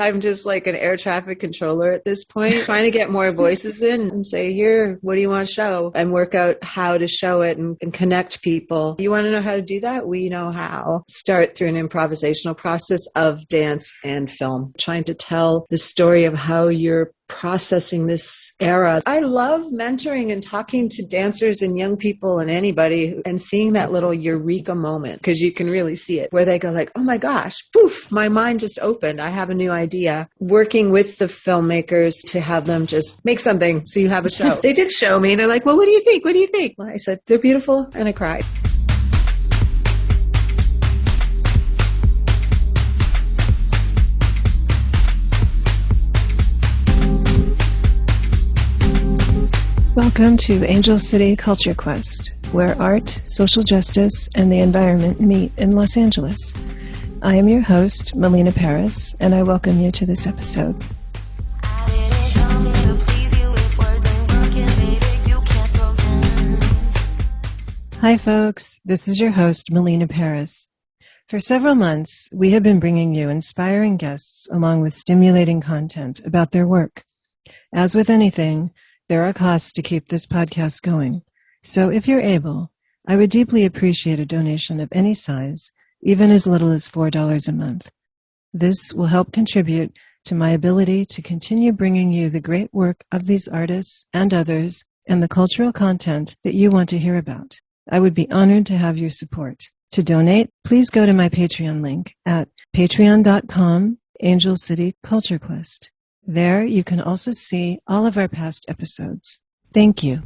I'm just like an air traffic controller at this point, trying to get more voices in and say, here, what do you want to show? And work out how to show it and connect people. You want to know how to do that? We know how. Start through an improvisational process of dance and film, trying to tell the story of how you're processing this era. I love mentoring and talking to dancers and young people and anybody and seeing that little eureka moment, because you can really see it, where they go like, oh my gosh, poof, my mind just opened. I have a new idea. Working with the filmmakers to have them just make something so you have a show. They did show me. They're like, well, what do you think? What do you think? Well, I said, they're beautiful. And I cried. Welcome to Angel City Culture Quest, where art, social justice, and the environment meet in Los Angeles. I am your host, Melina Paris, and I welcome you to this episode. Hi folks, this is your host, Melina Paris. For several months, we have been bringing you inspiring guests along with stimulating content about their work. As with anything, there are costs to keep this podcast going. So if you're able, I would deeply appreciate a donation of any size, even as little as $4 a month. This will help contribute to my ability to continue bringing you the great work of these artists and others and the cultural content that you want to hear about. I would be honored to have your support. To donate, please go to my Patreon link at patreon.com, Angel City Culture Quest. There, you can also see all of our past episodes. Thank you.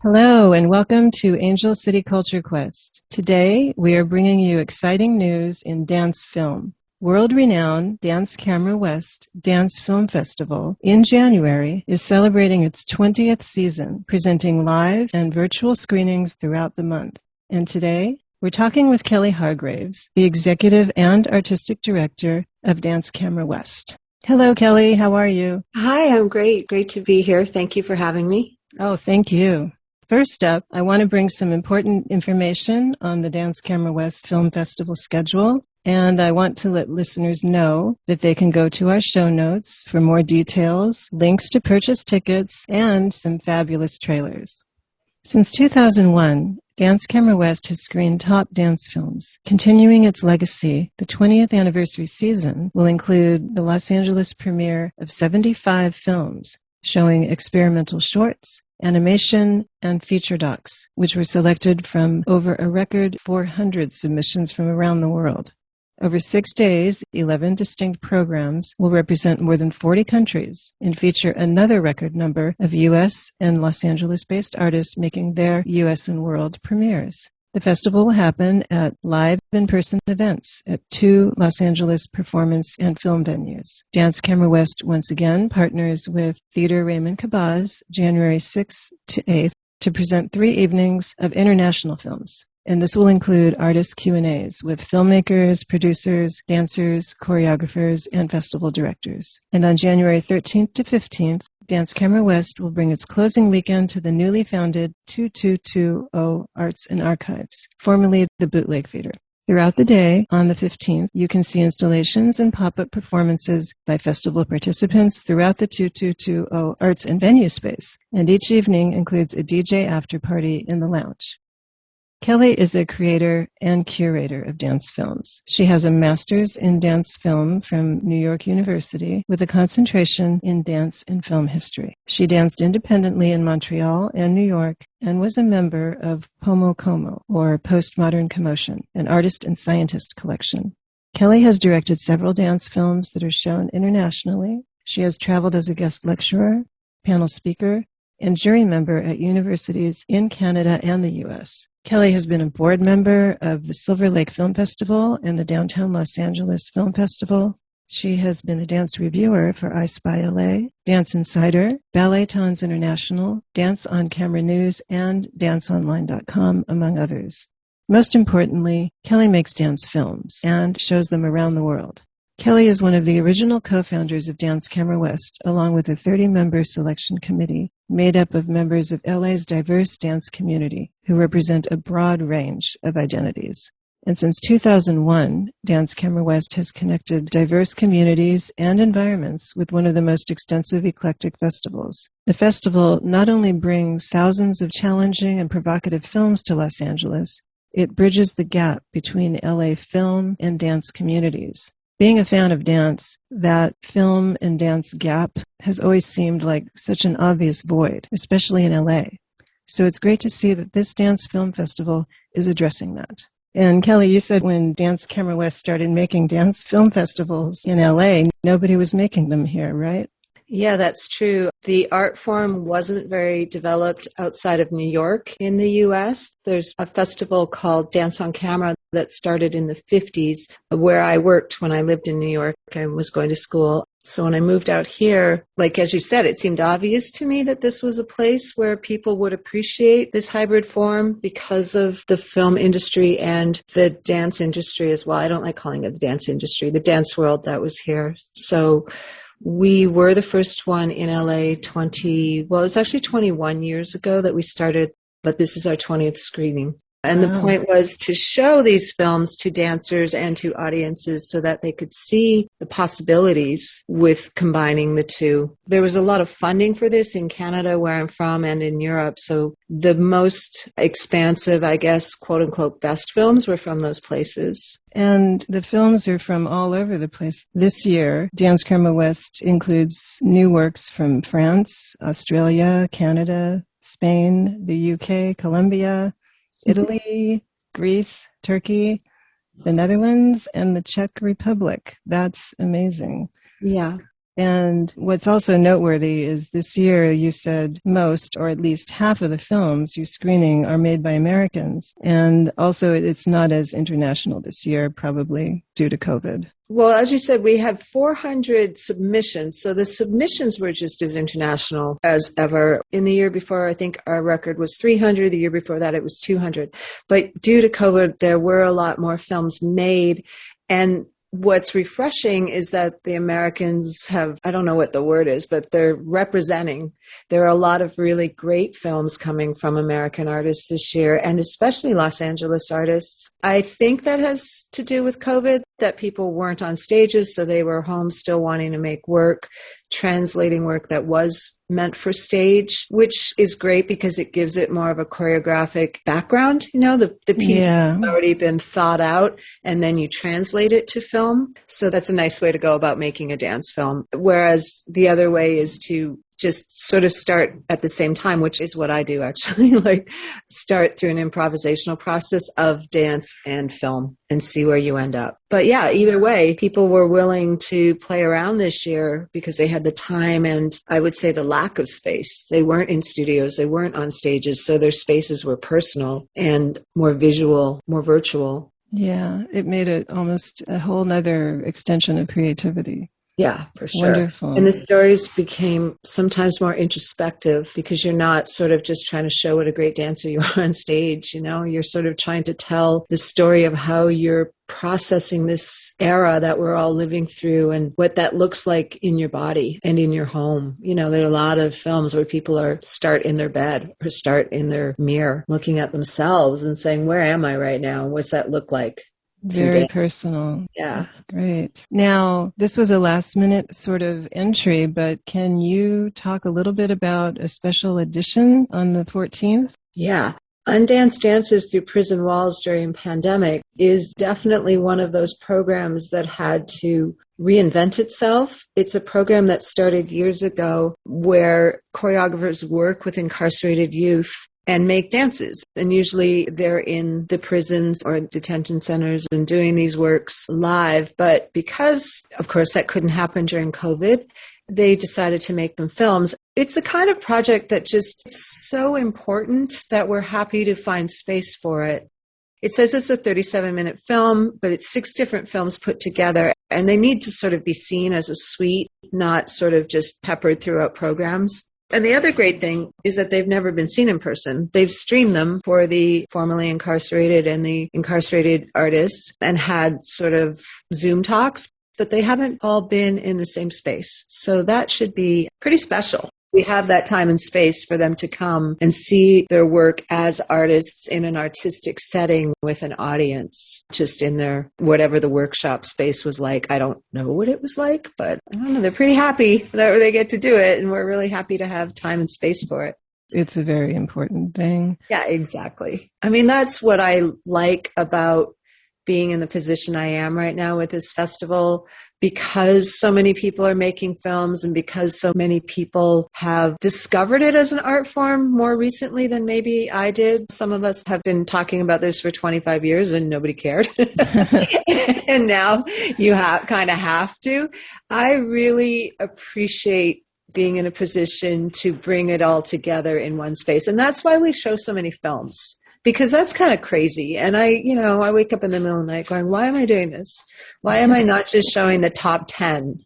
Hello, and welcome to Angel City Culture Quest. Today, we are bringing you exciting news in dance film. World-renowned Dance Camera West Dance Film Festival in January is celebrating its 20th season, presenting live and virtual screenings throughout the month. And today, we're talking with Kelly Hargraves, the executive and artistic director of Dance Camera West. Hello, Kelly. How are you? Hi, I'm great. Great to be here. Thank you for having me. Oh, thank you. First up, I want to bring some important information on the Dance Camera West Film Festival schedule, and I want to let listeners know that they can go to our show notes for more details, links to purchase tickets, and some fabulous trailers. Since 2001, Dance Camera West has screened top dance films. Continuing its legacy, the 20th anniversary season will include the Los Angeles premiere of 75 films, showing experimental shorts, animation, and feature docs, which were selected from over a record 400 submissions from around the world. Over 6 days, 11 distinct programs will represent more than 40 countries and feature another record number of U.S. and Los Angeles-based artists making their U.S. and world premieres. The festival will happen at live in-person events at 2 Los Angeles performance and film venues. Dance Camera West once again partners with Theater Raymond Cabaz, January 6th to 8th, to present 3 evenings of international films. And this will include artist Q&As with filmmakers, producers, dancers, choreographers, and festival directors. And on January 13th to 15th, Dance Camera West will bring its closing weekend to the newly founded 2220 Arts and Archives, formerly the Bootleg Theater. Throughout the day, on the 15th, you can see installations and pop-up performances by festival participants throughout the 2220 Arts and Venue space, and each evening includes a DJ after-party in the lounge. Kelly is a creator and curator of dance films. She has a master's in dance film from New York University with a concentration in dance and film history. She danced independently in Montreal and New York and was a member of Pomo Como, or Postmodern Commotion, an artist and scientist collection. Kelly has directed several dance films that are shown internationally. She has traveled as a guest lecturer, panel speaker, and jury member at universities in Canada and the U.S. Kelly has been a board member of the Silver Lake Film Festival and the Downtown Los Angeles Film Festival. She has been a dance reviewer for I Spy LA, Dance Insider, Ballet Tons International, Dance on Camera News, and DanceOnline.com, among others. Most importantly, Kelly makes dance films and shows them around the world. Kelly is one of the original co-founders of Dance Camera West, along with a 30-member selection committee made up of members of LA's diverse dance community who represent a broad range of identities. And since 2001, Dance Camera West has connected diverse communities and environments with one of the most extensive eclectic festivals. The festival not only brings thousands of challenging and provocative films to Los Angeles, it bridges the gap between LA film and dance communities. Being a fan of dance, that film and dance gap has always seemed like such an obvious void, especially in LA. So it's great to see that this dance film festival is addressing that. And Kelly, you said when Dance Camera West started making dance film festivals in LA, nobody was making them here, right? Yeah, that's true. The art form wasn't very developed outside of New York in the U.S. There's a festival called Dance on Camera that started in the 50s, where I worked when I lived in New York and was going to school. So when I moved out here, like as you said, it seemed obvious to me that this was a place where people would appreciate this hybrid form because of the film industry and the dance industry as well. I don't like calling it the dance industry, the dance world that was here. So we were the first one in LA it was actually 21 years ago that we started, but this is our 20th screening. And the point was to show these films to dancers and to audiences so that they could see the possibilities with combining the two. There was a lot of funding for this in Canada, where I'm from, and in Europe. So the most expansive, I guess, quote unquote, best films were from those places. And the films are from all over the place. This year, Dance Camera West includes new works from France, Australia, Canada, Spain, the UK, Colombia, Italy, Greece, Turkey, the Netherlands, and the Czech Republic. That's amazing. Yeah. And what's also noteworthy is this year you said most, or at least half of the films you're screening are made by Americans. And also it's not as international this year, probably due to COVID. Well, as you said, we had 400 submissions. So the submissions were just as international as ever. In the year before, I think our record was 300. The year before that, it was 200. But due to COVID, there were a lot more films made. And what's refreshing is that the Americans have, I don't know what the word is, but they're representing. There are a lot of really great films coming from American artists this year, and especially Los Angeles artists. I think that has to do with COVID, that people weren't on stages, so they were home still wanting to make work, translating work that was meant for stage, which is great because it gives it more of a choreographic background. You know, the piece has already been thought out, and then you translate it to film. So that's a nice way to go about making a dance film. Whereas the other way is to just sort of start at the same time, which is what I do actually, like start through an improvisational process of dance and film and see where you end up. But yeah, either way, people were willing to play around this year because they had the time and I would say the lack of space. They weren't in studios, they weren't on stages, so their spaces were personal and more visual, more virtual. Yeah, it made it almost a whole nother extension of creativity. Yeah, for sure. Wonderful. And the stories became sometimes more introspective because you're not sort of just trying to show what a great dancer you are on stage, you know, you're sort of trying to tell the story of how you're processing this era that we're all living through and what that looks like in your body and in your home. You know, there are a lot of films where people start in their bed or start in their mirror looking at themselves and saying, where am I right now? What's that look like? Very personal. Yeah. That's great. Now, this was a last minute sort of entry, but can you talk a little bit about a special edition on the 14th? Yeah. Undance Dances Through Prison Walls During Pandemic is definitely one of those programs that had to reinvent itself. It's a program that started years ago where choreographers work with incarcerated youth and make dances. And usually they're in the prisons or detention centers and doing these works live. But because, of course, that couldn't happen during COVID, they decided to make them films. It's a kind of project that just is so important that we're happy to find space for it. It says it's a 37-minute film, but it's 6 different films put together, and they need to sort of be seen as a suite, not sort of just peppered throughout programs. And the other great thing is that they've never been seen in person. They've streamed them for the formerly incarcerated and the incarcerated artists and had sort of Zoom talks. but they haven't all been in the same space. So that should be pretty special. We have that time and space for them to come and see their work as artists in an artistic setting with an audience, just in their, whatever the workshop space was like. I don't know what it was like, but I don't know. They're pretty happy that they get to do it, and we're really happy to have time and space for it. It's a very important thing. Yeah, exactly. I mean, that's what I like about being in the position I am right now with this festival, because so many people are making films and because so many people have discovered it as an art form more recently than maybe I did. Some of us have been talking about this for 25 years and nobody cared. And now you kind of have to. I really appreciate being in a position to bring it all together in one space. And that's why we show so many films. Because that's kind of crazy. And I wake up in the middle of the night going, why am I doing this? Why am I not just showing the top 10?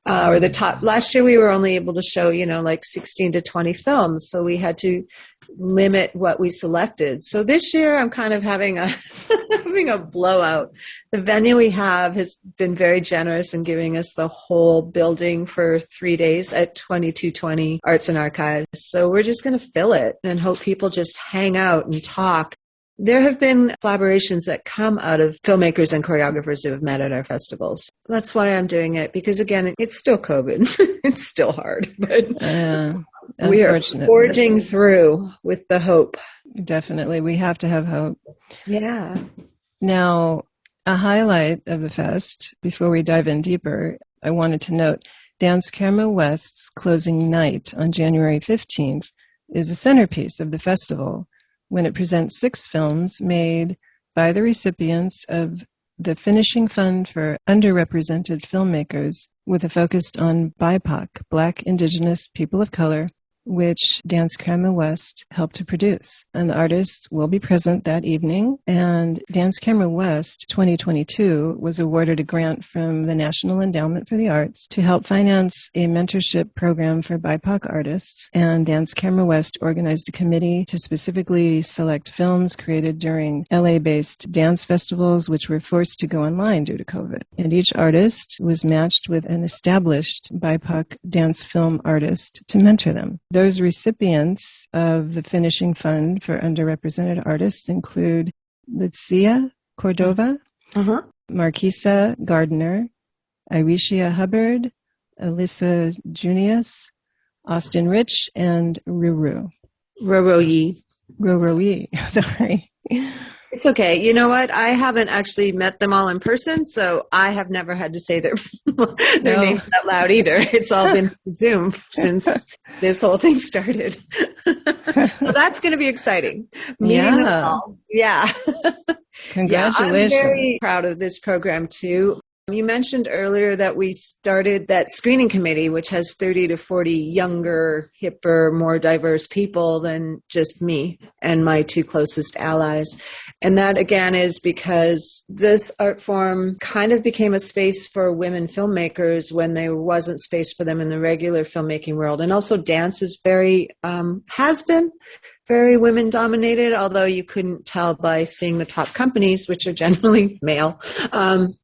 Or the top, last year we were only able to show, like 16 to 20 films. So we had to limit what we selected. So this year I'm kind of having a blowout. The venue we have has been very generous in giving us the whole building for 3 days at 2220 Arts and Archives. So we're just going to fill it and hope people just hang out and talk. There have been collaborations that come out of filmmakers and choreographers who have met at our festivals. That's why I'm doing it, because again, it's still COVID. It's still hard, but we are forging through with the hope. Definitely. We have to have hope. Yeah. Now, a highlight of the fest, before we dive in deeper, I wanted to note Dance Camera West's closing night on January 15th is a centerpiece of the festival, when it presents 6 films made by the recipients of the Finishing Fund for Underrepresented Filmmakers, with a focus on BIPOC, Black, Indigenous, People of Color, which Dance Camera West helped to produce. And the artists will be present that evening. And Dance Camera West 2022 was awarded a grant from the National Endowment for the Arts to help finance a mentorship program for BIPOC artists. And Dance Camera West organized a committee to specifically select films created during LA-based dance festivals, which were forced to go online due to COVID. And each artist was matched with an established BIPOC dance film artist to mentor them. Those recipients of the Finishing Fund for Underrepresented Artists include Litzia Cordova, Marquisa Gardner, Irishia Hubbard, Alyssa Junius, Austin Rich, and Ruru. Ruru-yi, sorry. It's okay. You know what? I haven't actually met them all in person, so I have never had to say their names out loud either. It's all been through Zoom since this whole thing started. So that's going to be exciting. Meeting them all. Yeah. Congratulations. Yeah, I'm very proud of this program too. You mentioned earlier that we started that screening committee, which has 30 to 40 younger, hipper, more diverse people than just me and my 2 closest allies. And that, again, is because this art form kind of became a space for women filmmakers when there wasn't space for them in the regular filmmaking world. And also dance is has been very women-dominated, although you couldn't tell by seeing the top companies, which are generally male,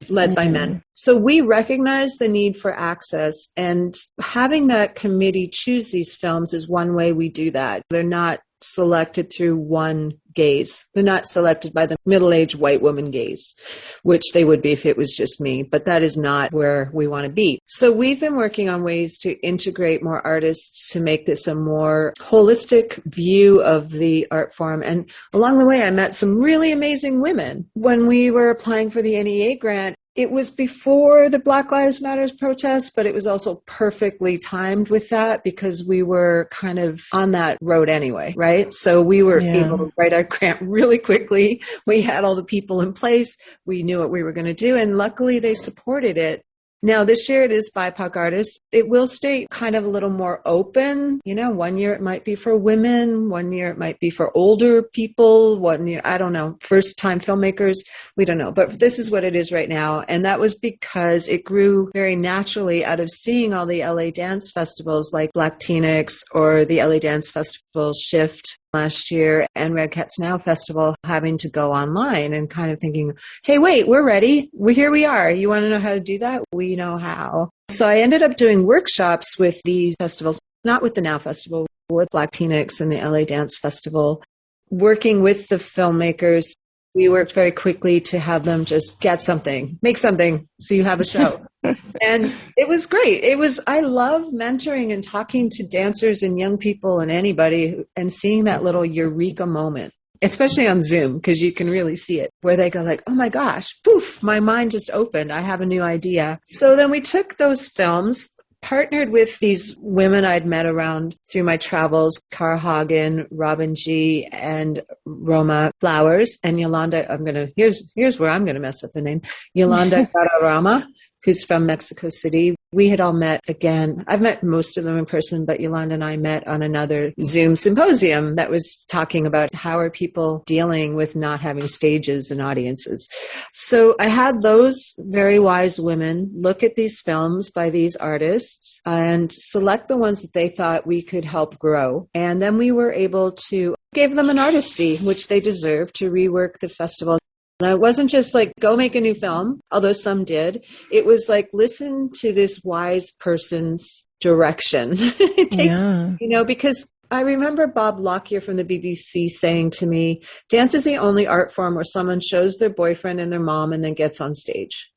led by men. So we recognize the need for access, and having that committee choose these films is one way we do that. They're not selected through one gaze. They're not selected by the middle-aged white woman gaze, which they would be if it was just me, but that is not where we want to be. So we've been working on ways to integrate more artists to make this a more holistic view of the art form. And along the way, I met some really amazing women. When we were applying for the NEA grant, it was before the Black Lives Matter protests, but it was also perfectly timed with that because we were kind of on that road anyway, right? So we were able to write our grant really quickly. We had all the people in place. We knew what we were going to do, and luckily they supported it. Now, this year it is BIPOC artists. It will stay kind of a little more open. You know, one year it might be for women. One year it might be for older people. One year, I don't know, first-time filmmakers. We don't know. But this is what it is right now. And that was because it grew very naturally out of seeing all the LA dance festivals like Black Teenix or the LA Dance Festival Shift last year and Red Cats Now Festival having to go online and kind of thinking, hey, wait, we're ready. Here we are. You want to know how to do that? We know how. So I ended up doing workshops with these festivals, not with the Now Festival, with Black Latinx and the LA Dance Festival, working with the filmmakers. We worked very quickly to have them just get something, make something, so you have a show. And it was great. I love mentoring and talking to dancers and young people and anybody and seeing that little eureka moment, especially on Zoom, because you can really see it, where they go like, oh my gosh, poof, my mind just opened. I have a new idea. So then we took those films, partnered with these women I'd met around through my travels, Cara Hagen, Robin G, and Roma Flowers, and Yolanda, here's where I'm going to mess up the name, Yolanda Guadarrama, who's from Mexico City. We had all met again. I've met most of them in person, but Yolanda and I met on another Zoom symposium that was talking about how are people dealing with not having stages and audiences. So I had those very wise women look at these films by these artists and select the ones that they thought we could help grow. And then we were able to give them an artist fee, which they deserve, to rework the festival. And it wasn't just like, go make a new film, although some did. It was like, listen to this wise person's direction. It takes, because I remember Bob Lockyer from the BBC saying to me, dance is the only art form where someone shows their boyfriend and their mom and then gets on stage.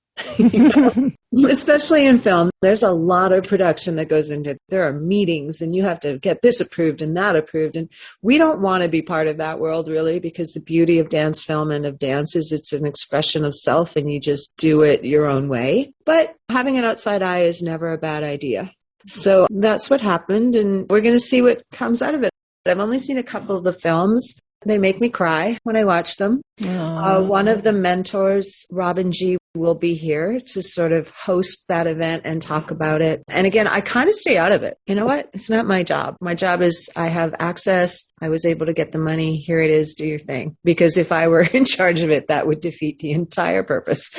Especially in film, there's a lot of production that goes into it. There are meetings and you have to get this approved and that approved. And we don't want to be part of that world, really, because the beauty of dance film and of dance is it's an expression of self and you just do it your own way. But having an outside eye is never a bad idea. So that's what happened, and we're going to see what comes out of it. I've only seen a couple of the films. They make me cry when I watch them. One of the mentors, Robin G, will be here to sort of host that event and talk about it. And again, I kind of stay out of it. You know what? It's not my job. My job is I have access. I was able to get the money. Here it is. Do your thing. Because if I were in charge of it, that would defeat the entire purpose.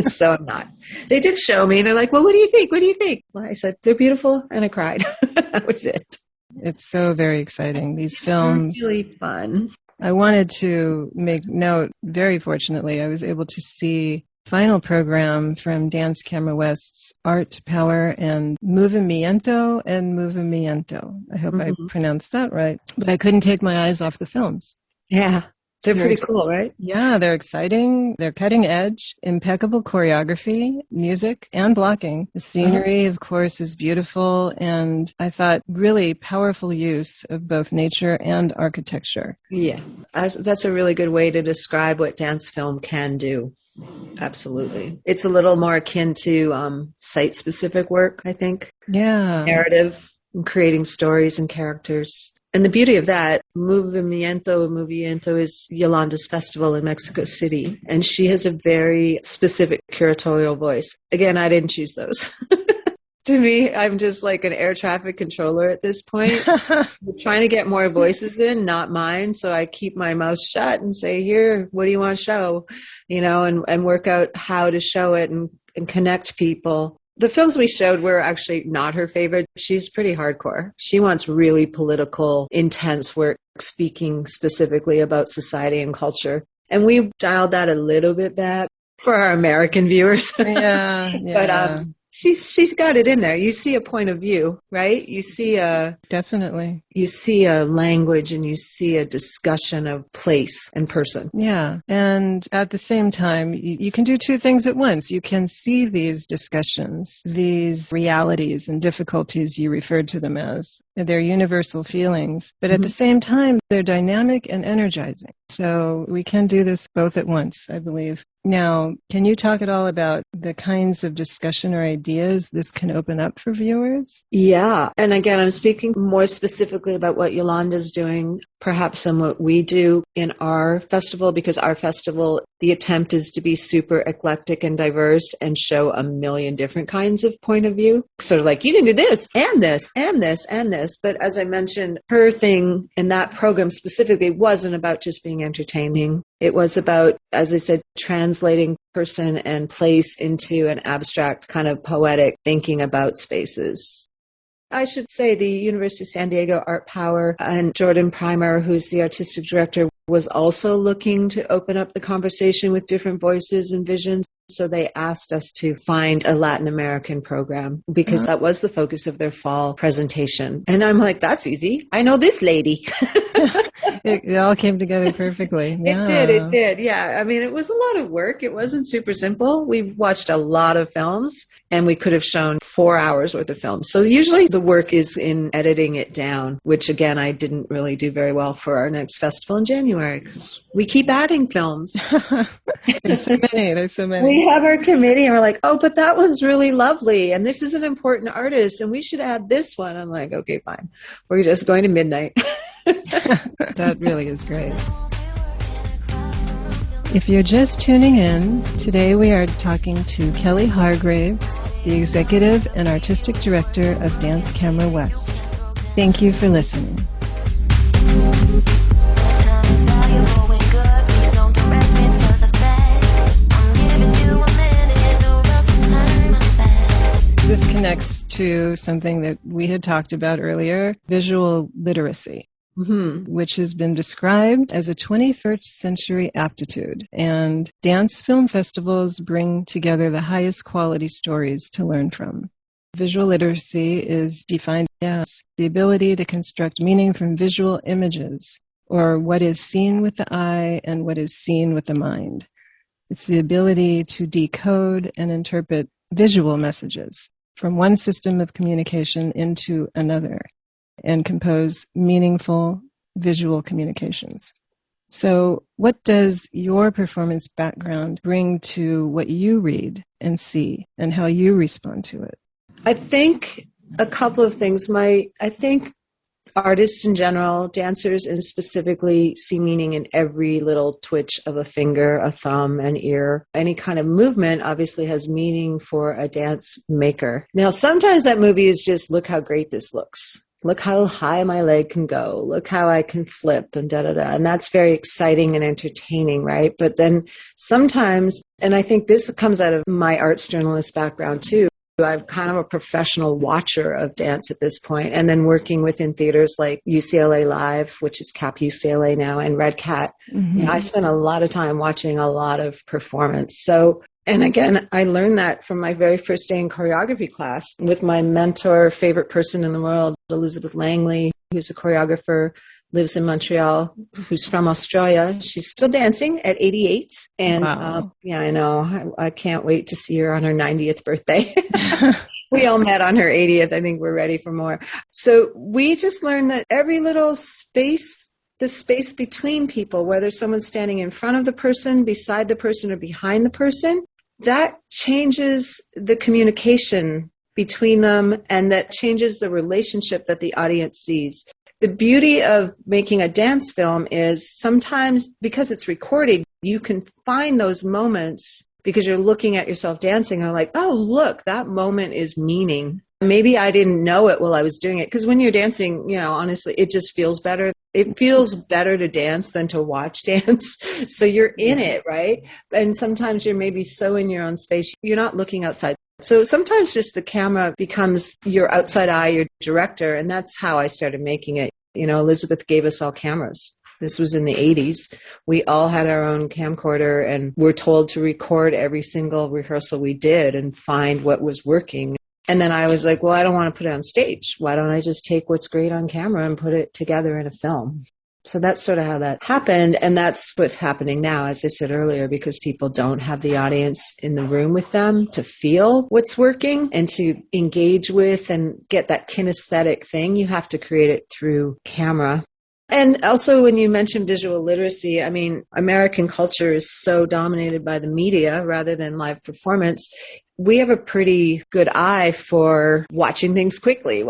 So I'm not. They did show me. They're like, well, what do you think? What do you think? Well, I said, they're beautiful. And I cried. That was it. It's so very exciting. These films. It's really fun. I wanted to make note, very fortunately, I was able to see final program from Dance Camera West's Art, Power, and Movimiento and Movimiento. I hope I pronounced that right. But I couldn't take my eyes off the films. Yeah. They're pretty cool, right? Yeah, they're exciting. They're cutting edge, impeccable choreography, music, and blocking. The scenery, of course, is beautiful, and I thought really powerful use of both nature and architecture. Yeah, that's a really good way to describe what dance film can do. Absolutely. It's a little more akin to site-specific work, I think. Yeah. Narrative, and creating stories and characters. And the beauty of that, Movimiento is Yolanda's festival in Mexico City. And she has a very specific curatorial voice. Again, I didn't choose those. To me, I'm just like an air traffic controller at this point. I'm trying to get more voices in, not mine. So I keep my mouth shut and say, here, what do you want to show? And work out how to show it and connect people. The films we showed were actually not her favorite. She's pretty hardcore. She wants really political, intense work, speaking specifically about society and culture. And we dialed that a little bit back for our American viewers. Yeah. But she's got it in there. You see a point of view, right? You see definitely. You see a language and you see a discussion of place and person. Yeah. And at the same time, you can do two things at once. You can see these discussions, these realities and difficulties you referred to them as. They're universal feelings. But at the same time, they're dynamic and energizing. So we can do this both at once, I believe. Now, can you talk at all about the kinds of discussion or ideas this can open up for viewers? Yeah. And again, I'm speaking more specifically about what Yolanda's doing, perhaps than what we do in our festival, because our festival, the attempt is to be super eclectic and diverse and show a million different kinds of point of view. Sort of like, you can do this and this and this and this. But as I mentioned, her thing in that program specifically wasn't about just being entertaining. It was about, as I said, translating person and place into an abstract kind of poetic thinking about spaces. I should say the University of San Diego Art Power and Jordan Primer, who's the artistic director, was also looking to open up the conversation with different voices and visions. So they asked us to find a Latin American program because that was the focus of their fall presentation. And I'm like, that's easy. I know this lady. It all came together perfectly. Yeah. It did. Yeah. I mean, it was a lot of work. It wasn't super simple. We've watched a lot of films and we could have shown 4 hours worth of films. So usually the work is in editing it down, which again, I didn't really do very well for our next festival in January because we keep adding films. There's so many. We have our committee and we're like, oh, but that one's really lovely. And this is an important artist and we should add this one. I'm like, okay, fine. We're just going to midnight. That really is great. If you're just tuning in, today we are talking to Kelly Hargraves, the Executive and Artistic Director of Dance Camera West. Thank you for listening. This connects to something that we had talked about earlier, visual literacy. Which has been described as a 21st century aptitude. And dance film festivals bring together the highest quality stories to learn from. Visual literacy is defined as the ability to construct meaning from visual images, or what is seen with the eye and what is seen with the mind. It's the ability to decode and interpret visual messages from one system of communication into another, and compose meaningful visual communications. So what does your performance background bring to what you read and see and how you respond to it? I think a couple of things. I think artists in general, dancers and specifically, see meaning in every little twitch of a finger, a thumb, an ear. Any kind of movement obviously has meaning for a dance maker. Now, sometimes that movie is just, look how great this looks. Look how high my leg can go. Look how I can flip and da-da-da. And that's very exciting and entertaining, right? But then sometimes, and I think this comes out of my arts journalist background too, I'm kind of a professional watcher of dance at this point, and then working within theaters like UCLA Live, which is CAP UCLA now, and Red Cat. You know, I spent a lot of time watching a lot of performance. So, and again, I learned that from my very first day in choreography class with my mentor, favorite person in the world, Elizabeth Langley, who's a choreographer, lives in Montreal, who's from Australia. She's still dancing at 88. And wow. Yeah, I know. I can't wait to see her on her 90th birthday. We all met on her 80th. I think we're ready for more. So we just learned that every little space, the space between people, whether someone's standing in front of the person, beside the person, or behind the person, that changes the communication between them, and that changes the relationship that the audience sees. The beauty of making a dance film is sometimes, because it's recorded, you can find those moments because you're looking at yourself dancing and like, oh, look, that moment is meaning. Maybe I didn't know it while I was doing it. Because when you're dancing, you know, honestly, it just feels better. It feels better to dance than to watch dance. So you're in it, right? And sometimes you're maybe so in your own space, you're not looking outside. So sometimes just the camera becomes your outside eye, your director, and that's how I started making it. You know, Elizabeth gave us all cameras. This was in the 80s. We all had our own camcorder and were told to record every single rehearsal we did and find what was working. And then I was like, well, I don't want to put it on stage. Why don't I just take what's great on camera and put it together in a film? So that's sort of how that happened. And that's what's happening now, as I said earlier, because people don't have the audience in the room with them to feel what's working and to engage with and get that kinesthetic thing. You have to create it through camera. And also, when you mentioned visual literacy, I mean, American culture is so dominated by the media rather than live performance. We have a pretty good eye for watching things quickly.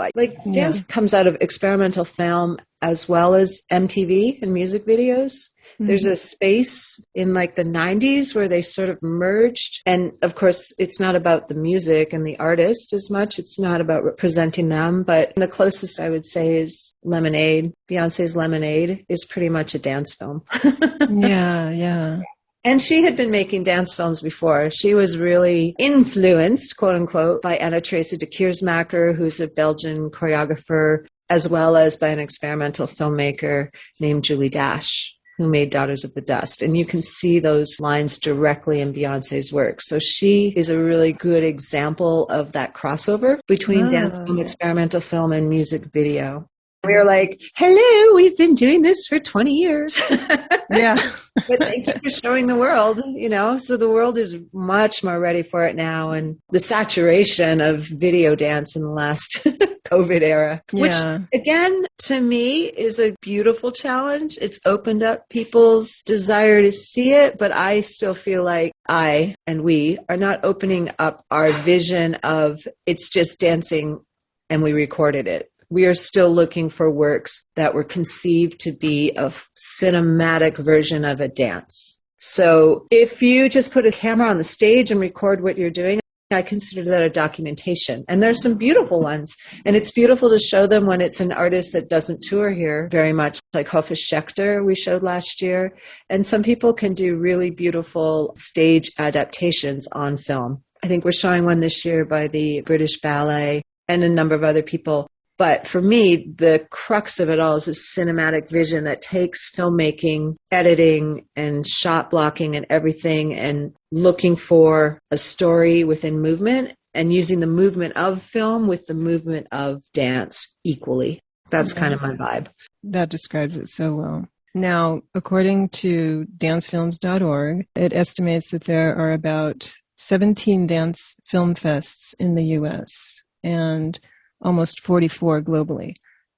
Dance comes out of experimental film as well as MTV and music videos. There's a space in like the 90s where they sort of merged. And of course, it's not about the music and the artist as much. It's not about representing them. But the closest I would say is Lemonade. Beyonce's Lemonade is pretty much a dance film. Yeah. And she had been making dance films before. She was really influenced, quote unquote, by Anna Teresa de Keersmaker, who's a Belgian choreographer, as well as by an experimental filmmaker named Julie Dash, who made Daughters of the Dust. And you can see those lines directly in Beyonce's work. So she is a really good example of that crossover between dance film, experimental film, and music video. We were like, hello, we've been doing this for 20 years. Yeah. But thank you for showing the world, so the world is much more ready for it now. And the saturation of video dance in the last COVID era, which again, to me is a beautiful challenge. It's opened up people's desire to see it, but I still feel like we are not opening up our vision of it's just dancing and we recorded it. We are still looking for works that were conceived to be a cinematic version of a dance. So if you just put a camera on the stage and record what you're doing, I consider that a documentation. And there's some beautiful ones. And it's beautiful to show them when it's an artist that doesn't tour here very much, like Hoffa Schechter we showed last year. And some people can do really beautiful stage adaptations on film. I think we're showing one this year by the British Ballet and a number of other people. But for me, the crux of it all is a cinematic vision that takes filmmaking, editing, and shot blocking and everything and looking for a story within movement and using the movement of film with the movement of dance equally. That's kind of my vibe. That describes it so well. Now, according to dancefilms.org, it estimates that there are about 17 dance film fests in the U.S. and almost 44 globally.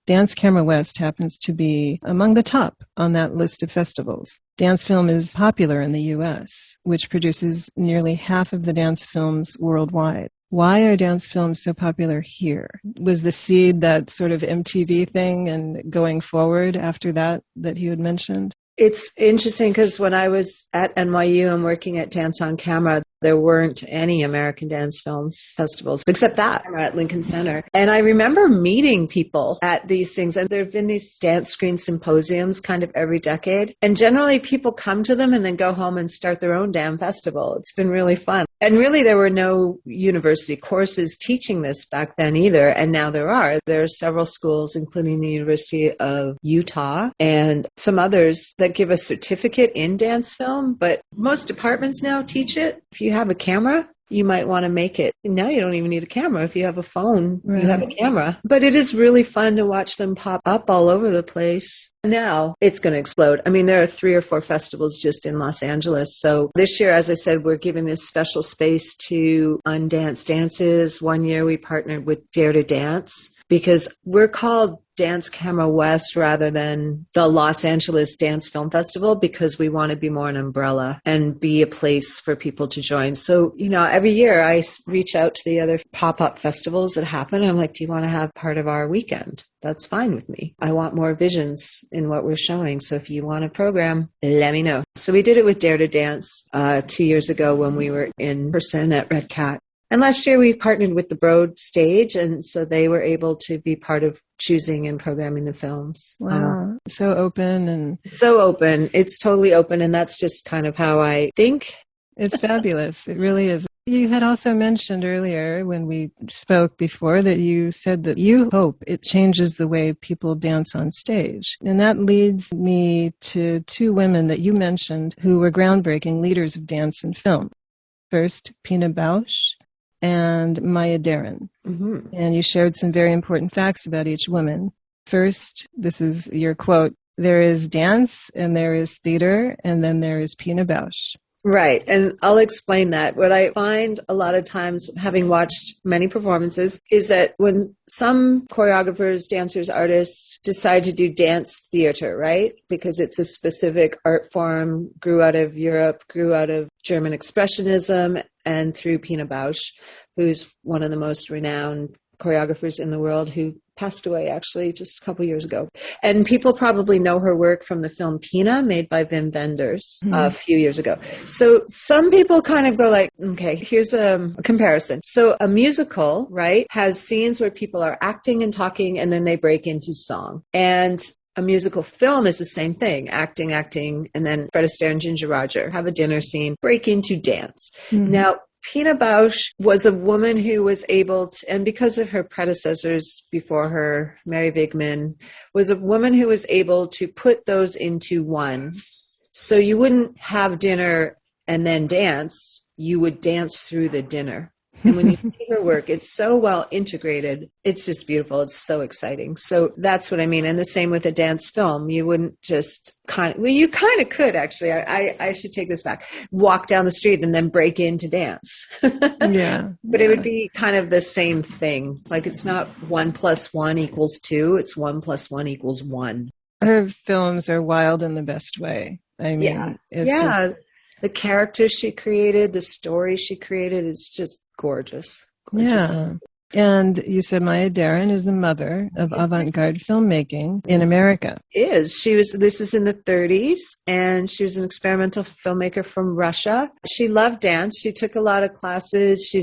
Dance Camera West happens to be among the top on that list of festivals. Dance film is popular in the U.S., which produces nearly half of the dance films worldwide. Why are dance films so popular here? Was the seed that sort of MTV thing and going forward after that you had mentioned? It's interesting because when I was at NYU and working at Dance on Camera, there weren't any American dance films festivals except that at Lincoln Center. And I remember meeting people at these things. And there have been these dance screen symposiums kind of every decade. And generally people come to them and then go home and start their own damn festival. It's been really fun. And really there were no university courses teaching this back then either. And now there are. There are several schools, including the University of Utah and some others that give a certificate in dance film. But most departments now teach it. If you have a camera, you might want to make it. Now you don't even need a camera. If you have a phone, you have a camera. But it is really fun to watch them pop up all over the place. Now it's going to explode. I mean, there are 3 or 4 festivals just in Los Angeles. So this year, as I said, we're giving this special space to Undance Dances. One year we partnered with Dare to Dance because we're called Dance Camera West rather than the Los Angeles Dance Film Festival because we want to be more an umbrella and be a place for people to join. So, every year I reach out to the other pop-up festivals that happen. I'm like, do you want to have part of our weekend? That's fine with me. I want more visions in what we're showing. So if you want a program, let me know. So we did it with Dare to Dance 2 years ago when we were in person at Red Cat. And last year we partnered with the Broad Stage, and so they were able to be part of choosing and programming the films. Wow. So open. So open. It's totally open, and that's just kind of how I think. It's fabulous. It really is. You had also mentioned earlier when we spoke before that you said that you hope it changes the way people dance on stage. And that leads me to 2 women that you mentioned who were groundbreaking leaders of dance and film. First, Pina Bausch and Maya Deren. Mm-hmm. And you shared some very important facts about each woman. First, this is your quote, there is dance and there is theater and then there is Pina Bausch. Right. And I'll explain that. What I find a lot of times, having watched many performances, is that when some choreographers, dancers, artists decide to do dance theater, right? Because it's a specific art form, grew out of Europe, grew out of German Expressionism, and through Pina Bausch, who's one of the most renowned choreographers in the world, who passed away actually just a couple years ago. And people probably know her work from the film Pina, made by Wim Wenders a few years ago. So some people kind of go like, okay, here's a comparison. So a musical, right, has scenes where people are acting and talking and then they break into song. And A musical film is the same thing, acting, and then Fred Astaire and Ginger Roger have a dinner scene, break into dance. Mm-hmm. Now, Pina Bausch was a woman who was able to, and because of her predecessors before her, Mary Vigman, was a woman who was able to put those into one. So you wouldn't have dinner and then dance, you would dance through the dinner. And when you see her work, it's so well integrated. It's just beautiful. It's so exciting. So that's what I mean. And the same with a dance film. You wouldn't just you kind of could actually. I should take this back. Walk down the street and then break into dance. Yeah. But it would be kind of the same thing. Like it's not 1 + 1 = 2. It's 1 + 1 = 1. Her films are wild in the best way. I mean, it's just... The characters she created, the story she created, is just gorgeous. Yeah. And you said Maya Deren is the mother of avant-garde filmmaking in America. This is in the 30s, and she was an experimental filmmaker from Russia. She loved dance. She took a lot of classes.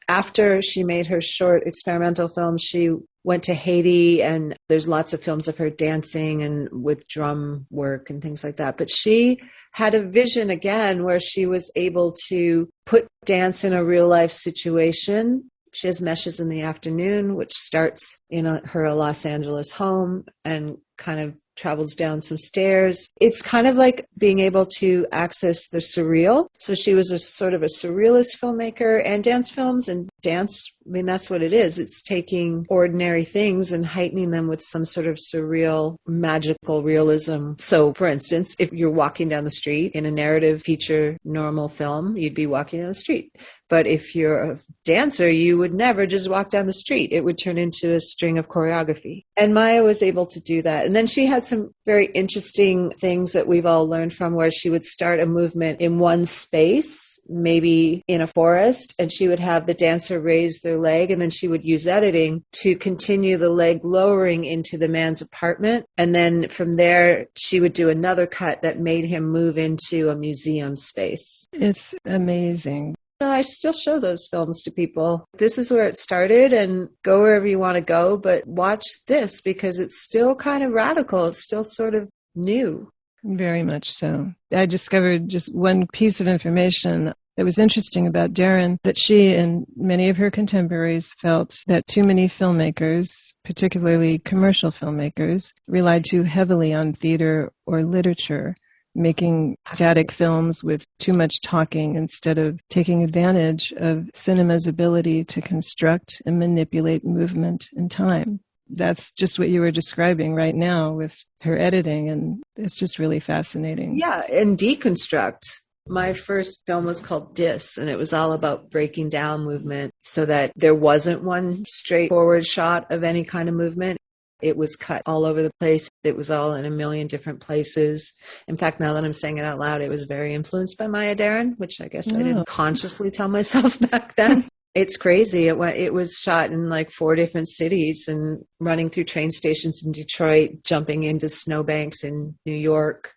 After she made her short experimental film, she went to Haiti, and there's lots of films of her dancing and with drum work and things like that. But she had a vision again where she was able to put dance in a real life situation. She has Meshes in the Afternoon, which starts in her Los Angeles home and kind of travels down some stairs. It's kind of like being able to access the surreal. So she was a sort of a surrealist filmmaker, and dance films and dance, I mean, that's what it is. It's taking ordinary things and heightening them with some sort of surreal, magical realism. So, for instance, if you're walking down the street in a narrative feature normal film, you'd be walking down the street. But if you're a dancer, you would never just walk down the street. It would turn into a string of choreography. And Maya was able to do that. And then she had some very interesting things that we've all learned from, where she would start a movement in one space, maybe in a forest, and she would have the dancer raise their leg, and then she would use editing to continue the leg lowering into the man's apartment. And then from there, she would do another cut that made him move into a museum space. It's amazing. I still show those films to people. This is where it started, and go wherever you want to go, but watch this because it's still kind of radical. It's still sort of new. Very much so. I discovered just one piece of information that was interesting about Deren, that she and many of her contemporaries felt that too many filmmakers, particularly commercial filmmakers, relied too heavily on theater or literature, making static films with too much talking instead of taking advantage of cinema's ability to construct and manipulate movement and time. That's just what you were describing right now with her editing, and it's just really fascinating. Yeah, and deconstruct. My first film was called Dis, and it was all about breaking down movement so that there wasn't one straightforward shot of any kind of movement. It was cut all over the place. It was all in a million different places. In fact, now that I'm saying it out loud, it was very influenced by Maya Deren, which I guess I didn't consciously tell myself back then. It's crazy. It was shot in like 4 different cities and running through train stations in Detroit, jumping into snowbanks in New York,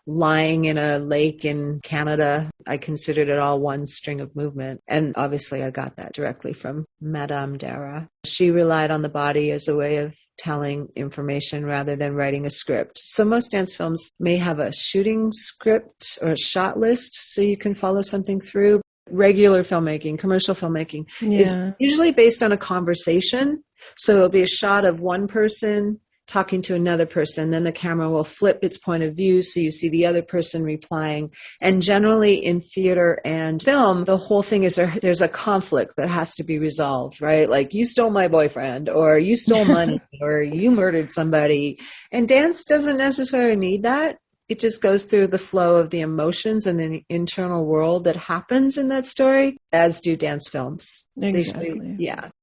lying in a lake in Canada. I considered it all one string of movement. And obviously I got that directly from Madame Dara. She relied on the body as a way of telling information rather than writing a script. So most dance films may have a shooting script or a shot list so you can follow something through. Regular filmmaking, commercial filmmaking, is usually based on a conversation. So it'll be a shot of one person talking to another person. Then the camera will flip its point of view so you see the other person replying. And generally in theater and film, the whole thing is there's a conflict that has to be resolved, right? Like, you stole my boyfriend, or you stole money, or you murdered somebody. And dance doesn't necessarily need that. It just goes through the flow of the emotions and the internal world that happens in that story, as do dance films. Exactly.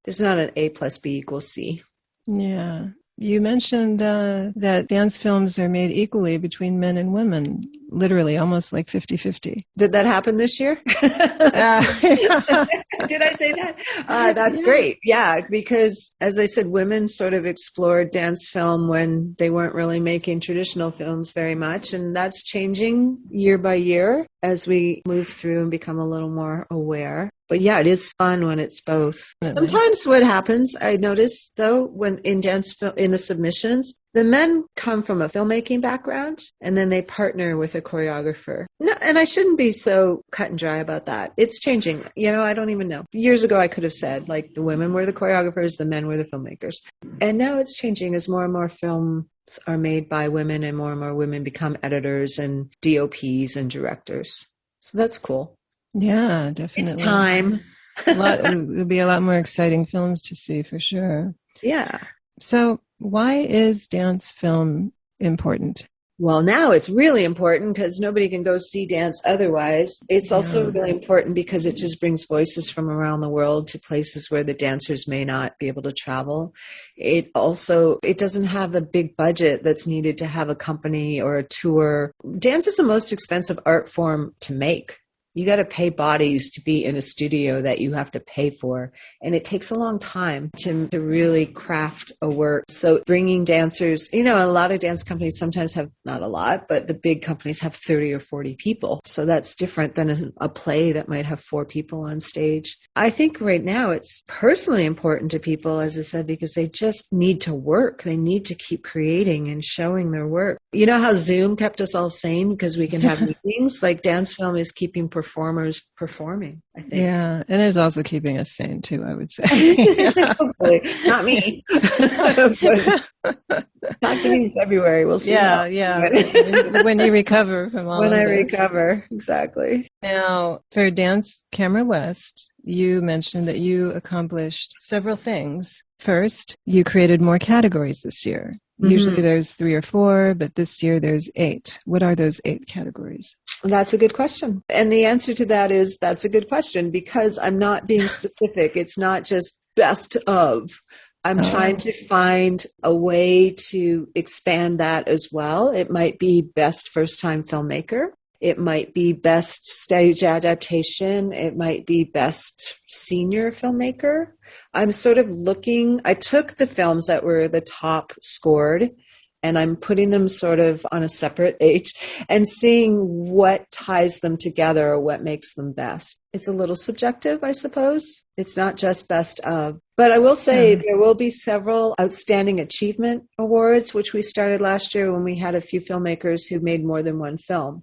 There's not an A + B = C. Yeah. You mentioned that dance films are made equally between men and women, literally almost like 50-50. Did that happen this year? Did I say that? That's great. Yeah, because as I said, women sort of explored dance film when they weren't really making traditional films very much. And that's changing year by year as we move through and become a little more aware. But yeah, it is fun when it's both. Definitely. Sometimes what happens, I notice though, when in in the submissions, the men come from a filmmaking background and then they partner with a choreographer. No, and I shouldn't be so cut and dry about that. It's changing. I don't even know. Years ago, I could have said like the women were the choreographers, the men were the filmmakers. And now it's changing as more and more films are made by women and more women become editors and DOPs and directors. So that's cool. Yeah, It's definitely. time. There'll be a lot more exciting films to see for sure. Yeah. So, why is dance film important? Well, now it's really important because nobody can go see dance otherwise. It's also Yeah. really important because it just brings voices from around the world to places where the dancers may not be able to travel. It doesn't have the big budget that's needed to have a company or a tour. Dance is the most expensive art form to make. You got to pay bodies to be in a studio that you have to pay for. And it takes a long time to really craft a work. So bringing dancers, a lot of dance companies sometimes have, not a lot, but the big companies have 30 or 40 people. So that's different than a play that might have 4 people on stage. I think right now it's personally important to people, as I said, because they just need to work. They need to keep creating and showing their work. You know how Zoom kept us all sane because we can have meetings? Like dance film is keeping performers performing, I think. Yeah, and it's also keeping us sane too, I would say. Hopefully. Not me. Talk to me in February. We'll see. Yeah. When you recover from all When of I this. recover. Exactly. Now, for Dance Camera West, you mentioned that you accomplished several things. First, you created more categories this year. Mm-hmm. Usually there's 3 or 4, but this year there's 8. What are those 8 categories? That's a good question. And the answer to that is that's a good question because I'm not being specific. It's not just best of. I'm trying to find a way to expand that as well. It might be best first-time filmmaker. It might be best stage adaptation. It might be best senior filmmaker. I'm sort of I took the films that were the top scored and I'm putting them sort of on a separate page and seeing what ties them together or what makes them best. It's a little subjective, I suppose. It's not just best of. But I will say there will be several outstanding achievement awards, which we started last year when we had a few filmmakers who made more than one film,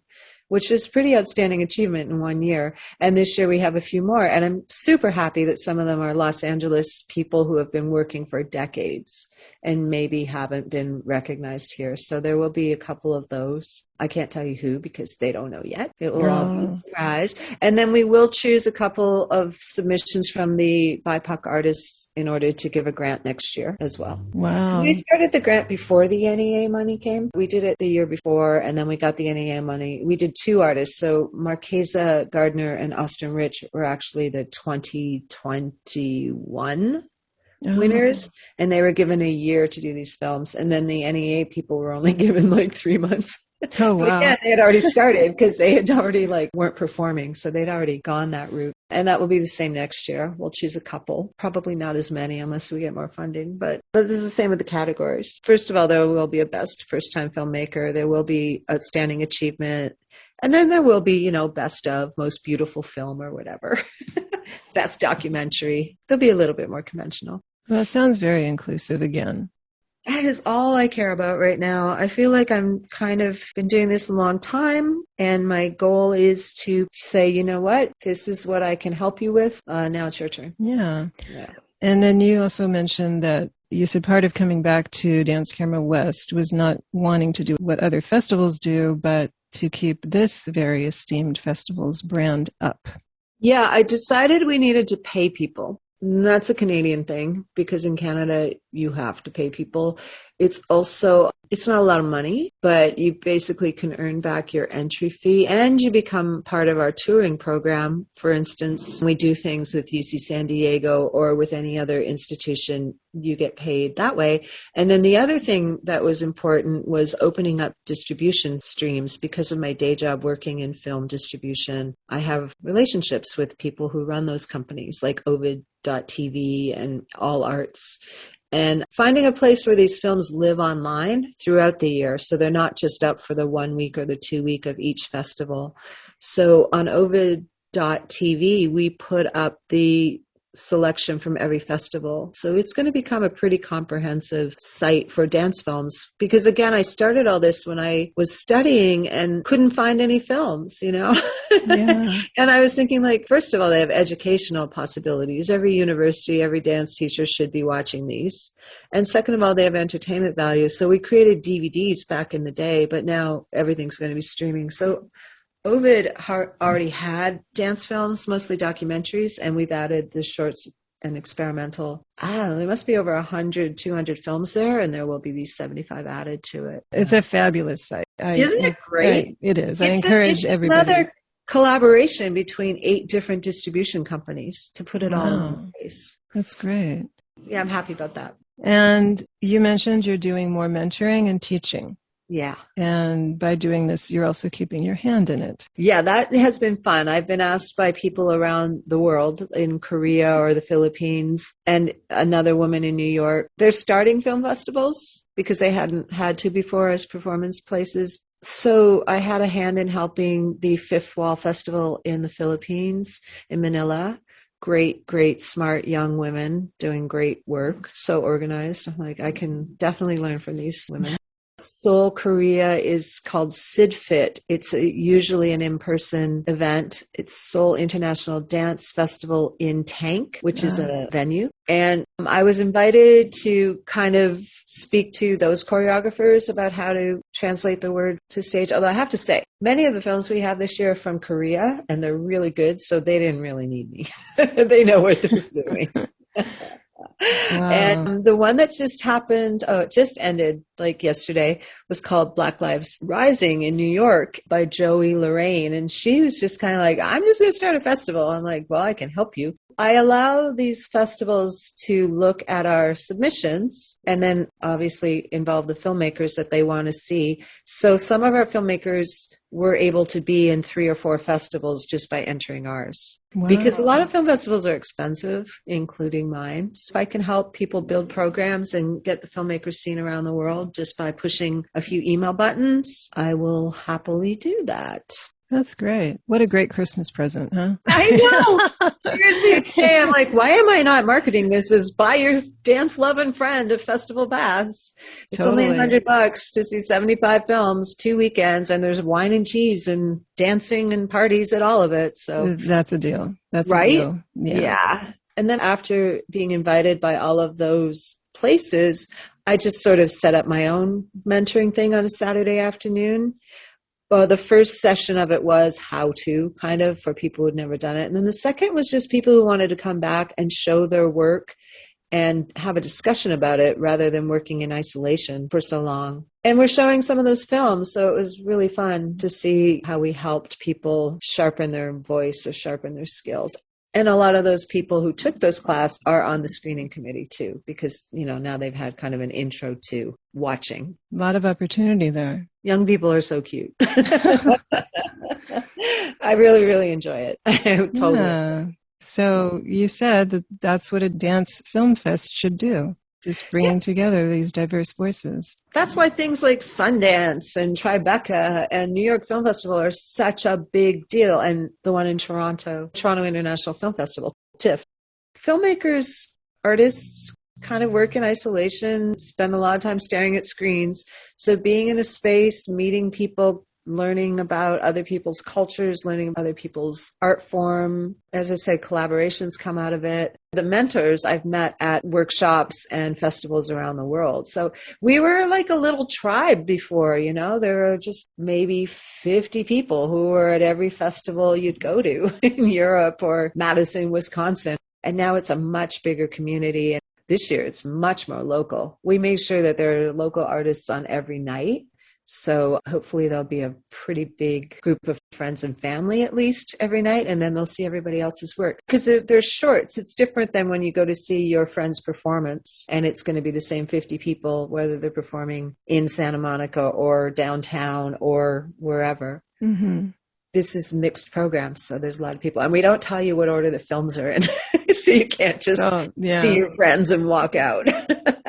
which is pretty outstanding achievement in one year. And this year we have a few more. And I'm super happy that some of them are Los Angeles people who have been working for decades and maybe haven't been recognized here. So there will be a couple of those. I can't tell you who because they don't know yet. It will all be a surprise. And then we will choose a couple of submissions from the BIPOC artists in order to give a grant next year as well. Wow. We started the grant before the NEA money came. We did it the year before, and then we got the NEA money. We did 2 artists. So Marquesa Gardner and Austin Rich were actually the 2021 winners, and they were given a year to do these films. And then the NEA people were only given like 3 months. Oh, wow. But again, they had already started because they had already weren't performing. So they'd already gone that route. And that will be the same next year. We'll choose a couple, probably not as many unless we get more funding. But this is the same with the categories. First of all, there will be a best first-time filmmaker. There will be outstanding achievement. And then there will be, best of, most beautiful film or whatever. Best documentary. They'll be a little bit more conventional. Well, it sounds very inclusive again. That is all I care about right now. I feel like I'm kind of been doing this a long time, and my goal is to say, you know what, this is what I can help you with. Now it's your turn. Yeah. And then you also mentioned that you said part of coming back to Dance Camera West was not wanting to do what other festivals do, but to keep this very esteemed festival's brand up. Yeah, I decided we needed to pay people. And that's a Canadian thing because in Canada you have to pay people. It's not a lot of money, but you basically can earn back your entry fee and you become part of our touring program. For instance, we do things with UC San Diego or with any other institution, you get paid that way. And then the other thing that was important was opening up distribution streams. Because of my day job working in film distribution, I have relationships with people who run those companies like Ovid.tv and All Arts. And finding a place where these films live online throughout the year, so they're not just up for the 1 week or the 2 week of each festival. So on Ovid TV, we put up the selection from every festival. So it's going to become a pretty comprehensive site for dance films. Because again, I started all this when I was studying and couldn't find any films, Yeah. And I was thinking, like, first of all, they have educational possibilities. Every university, every dance teacher should be watching these. And second of all, they have entertainment value. So we created DVDs back in the day, but now everything's going to be streaming. So Ovid already had dance films, mostly documentaries, and we've added the shorts and experimental. There must be over 100, 200 films there, and there will be these 75 added to it. It's a fabulous site. Isn't it great? It is. I encourage everybody. Another collaboration between 8 different distribution companies to put it all in one place. That's great. Yeah, I'm happy about that. And you mentioned you're doing more mentoring and teaching. Yeah. And by doing this, you're also keeping your hand in it. Yeah, that has been fun. I've been asked by people around the world, in Korea or the Philippines, and another woman in New York. They're starting film festivals because they hadn't had to before as performance places. So I had a hand in helping the Fifth Wall Festival in the Philippines, in Manila. Great, smart young women doing great work, so organized. I'm like, I can definitely learn from these women. Seoul, Korea is called SIDFIT. It's usually an in-person event. It's Seoul International Dance Festival in Tank, which is a venue. And I was invited to kind of speak to those choreographers about how to translate the word to stage. Although I have to say, many of the films we have this year are from Korea, and they're really good, so they didn't really need me. They know what they're doing. Wow. And the one that it just ended like yesterday, was called Black Lives Rising in New York by Joey Lorraine. And she was just kind of like, I'm just going to start a festival. I'm like, well, I can help you. I allow these festivals to look at our submissions and then obviously involve the filmmakers that they want to see. So some of our filmmakers were able to be in 3 or 4 festivals just by entering ours. Wow. Because a lot of film festivals are expensive, including mine. So if I can help people build programs and get the filmmakers seen around the world just by pushing a few email buttons, I will happily do that. That's great. What a great Christmas present, huh? I know. Seriously, I'm like, why am I not marketing this as buy your dance-loving friend a festival pass? It's Totally. only $100 to see 75 films, 2 weekends, and there's wine and cheese and dancing and parties at all of it. So that's a deal. That's right? A deal. Yeah. And then after being invited by all of those places, I just sort of set up my own mentoring thing on a Saturday afternoon. Well, the first session of it was how to, kind of, for people who'd never done it. And then the second was just people who wanted to come back and show their work and have a discussion about it rather than working in isolation for so long. And we're showing some of those films, so it was really fun to see how we helped people sharpen their voice or sharpen their skills. And a lot of those people who took those classes are on the screening committee too, because, now they've had kind of an intro to watching. A lot of opportunity there. Young people are so cute. I really, really enjoy it. Totally. Yeah. So you said that that's what a dance film fest should do. Just bringing together these diverse voices. That's why things like Sundance and Tribeca and New York Film Festival are such a big deal. And the one in Toronto International Film Festival, TIFF. Filmmakers, artists kind of work in isolation, spend a lot of time staring at screens. So being in a space, meeting people, learning about other people's cultures, learning about other people's art form. As I say, collaborations come out of it. The mentors I've met at workshops and festivals around the world. So we were like a little tribe before, there were just maybe 50 people who were at every festival you'd go to in Europe or Madison, Wisconsin. And now it's a much bigger community. And this year it's much more local. We made sure that there are local artists on every night. So hopefully there'll be a pretty big group of friends and family at least every night, and then they'll see everybody else's work. Because they're shorts. It's different than when you go to see your friend's performance, and it's going to be the same 50 people, whether they're performing in Santa Monica or downtown or wherever. Mm-hmm. this is mixed programs, so there's a lot of people. And we don't tell you what order the films are in, so you can't just see your friends and walk out.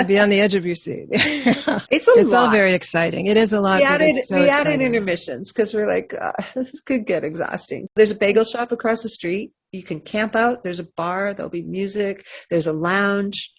Be on the edge of your seat. It's all very exciting. It is a lot. We added intermissions because we're like, this could get exhausting. There's a bagel shop across the street. You can camp out. There's a bar. There'll be music. There's a lounge.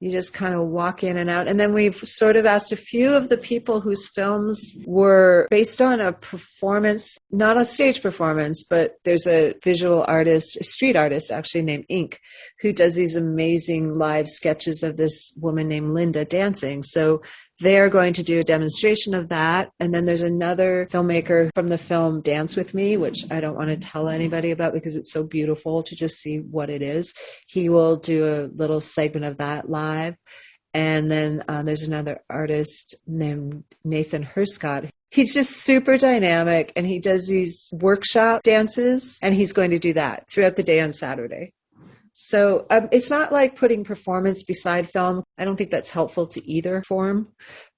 You just kind of walk in and out. And then we've sort of asked a few of the people whose films were based on a performance, not a stage performance, but there's a visual artist, a street artist actually named Ink, who does these amazing live sketches of this woman named Linda dancing. So they're going to do a demonstration of that. And then there's another filmmaker from the film Dance With Me, which I don't want to tell anybody about because it's so beautiful to just see what it is. He will do a little segment of that live. And then there's another artist named Nathan Herscott. He's just super dynamic, and he does these workshop dances, and he's going to do that throughout the day on Saturday. So it's not like putting performance beside film. I don't think that's helpful to either form,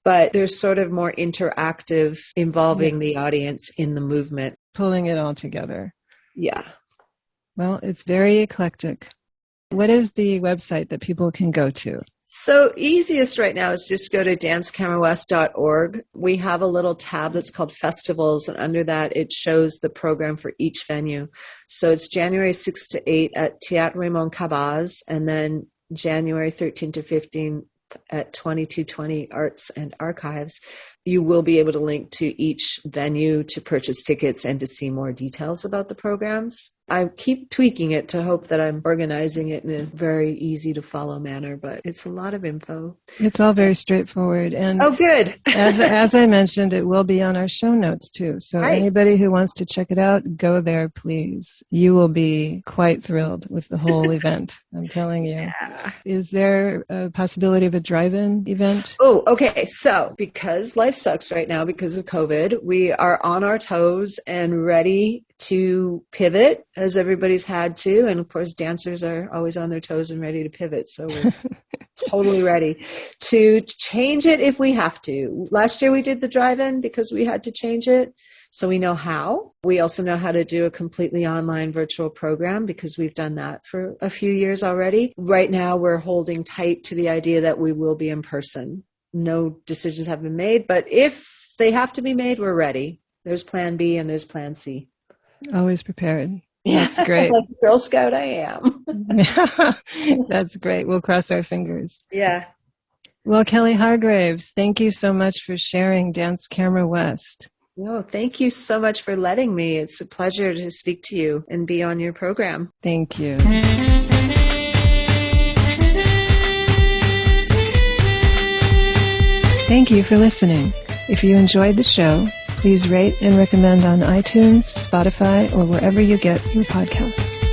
but there's sort of more interactive, involving the audience in the movement. Pulling it all together. Yeah. Well, it's very eclectic. What is the website that people can go to? So easiest right now is just go to dancecameraWest.org. We have a little tab that's called Festivals, and under that it shows the program for each venue. So it's January 6 to 8 at Théâtre Raymond Cabaz, and then January 13 to 15 at 2220 Arts and Archives. You will be able to link to each venue to purchase tickets and to see more details about the programs. I keep tweaking it to hope that I'm organizing it in a very easy to follow manner, but it's a lot of info. It's all very straightforward. And oh, good. as I mentioned, it will be on our show notes too. So anybody who wants to check it out, go there, please. You will be quite thrilled with the whole event. I'm telling you. Yeah. Is there a possibility of a drive-in event? Oh, okay. So because life sucks right now because of COVID, we are on our toes and ready to pivot, as everybody's had to. And of course, dancers are always on their toes and ready to pivot. So we're totally ready to change it if we have to. Last year we did the drive-in because we had to change it. So we know how. We also know how to do a completely online virtual program because we've done that for a few years already. Right now we're holding tight to the idea that we will be in person. No decisions have been made, but if they have to be made, we're ready. There's plan B and there's plan C. Always prepared. Yeah. That's great. Like a Girl Scout I am. That's great. We'll cross our fingers. Yeah. Well, Kelly Hargraves, thank you so much for sharing Dance Camera West. No, thank you so much for letting me. It's a pleasure to speak to you and be on your program. Thank you. Thank you for listening. If you enjoyed the show, please rate and recommend on iTunes, Spotify, or wherever you get your podcasts.